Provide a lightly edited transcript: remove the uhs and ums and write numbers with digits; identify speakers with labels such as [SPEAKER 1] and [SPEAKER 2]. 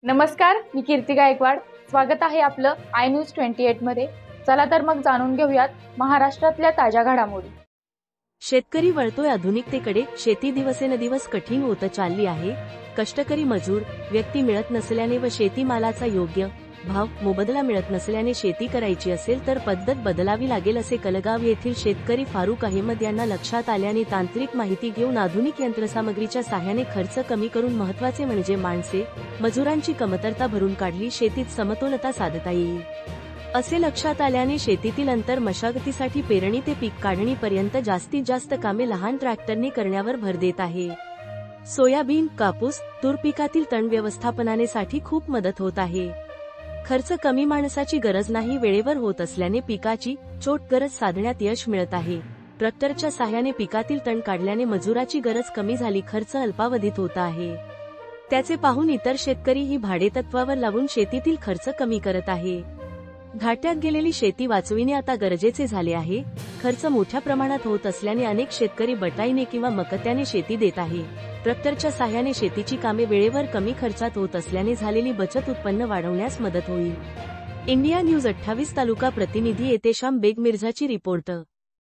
[SPEAKER 1] नमस्कार, मी कीर्ती गायकवाड. स्वागत आहे आपलं आय न्यूज 28 मध्ये. चला तर मग जाणून घेऊयात महाराष्ट्रातल्या ताज्या घडामोडी.
[SPEAKER 2] शेतकरी वळतोय आधुनिकतेकडे. शेती दिवसेंदिवस कठीण होत चालली आहे. कष्टकरी मजूर व्यक्ती मिळत नसल्याने व शेतीमालाचा योग्य भाव मोबदला मिळत नसल्याने शेती करायची असेल तर पद्धत बदलावी लागेल असे कलगाव येथील शेतकरी फारुक अहमद यांना लक्षात आल्याने तांत्रिक माहिती घेऊन आधुनिक यंत्रसामग्रीच्या साहाय्याने खर्च कमी करून महत्त्वाचे म्हणजे माणसे मजुरांची कमतरता भरून काढली. शेतीत समतोलता साधता येईल असे लक्षात आल्याने शेतीतील अंतर मशागतीसाठी पेरणी ते पीक काढणीपर्यंत जास्तीत जास्त कामे लहान ट्रॅक्टरने करण्यावर भर देत आहे. सोयाबीन, कापूस, तूर पिकातील तण व्यवस्थापनाने साठी खूप मदत होत आहे. खर्च कमी, माणसाची गरज नाही, वेळेवर होत असल्याने पिकाची चोट गरज साधण्यात यश मिळत आहे. ट्रॅक्टरच्या साहाय्याने पिकातील तण काढल्याने मजुराची गरज कमी झाली, खर्च अल्पावधीत होत आहे. त्याचे पाहून इतर शेतकरी ही भाडेतत्वावर लावून शेतीतील खर्च कमी करत आहे. घाट्यात गेलेली शेती वाचविणे आता गरजेचे झाले आहे. खर्च मोठ्या प्रमाणात होत असल्याने अनेक शेतकरी बटाईने किंवा मकत्याने शेती देत आहे. ट्रॅक्टरच्या साहाय्याने शेतीची कामे वेळेवर कमी खर्चात होत असल्याने झालेली बचत उत्पन्न वाढवण्यास मदत होईल. इंडिया न्यूज 28 तालुका प्रतिनिधी येतेशाम बेग मिर्झाची रिपोर्ट.